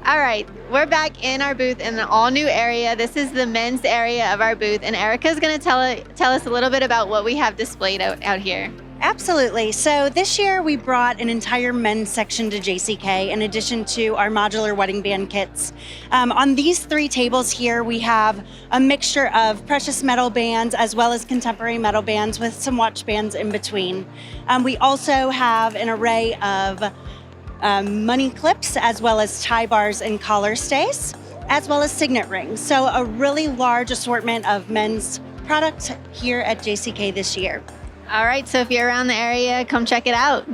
All right, we're back in our booth in an all new area. This is the men's area of our booth, and Erica's going to tell us a little bit about what we have displayed out here. Absolutely. So this year we brought an entire men's section to JCK in addition to our modular wedding band kits. On these 3 tables here, we have a mixture of precious metal bands as well as contemporary metal bands with some watch bands in between. We also have an array of money clips as well as tie bars and collar stays, as well as signet rings. So a really large assortment of men's product here at JCK this year. All right, so if you're around the area, come check it out.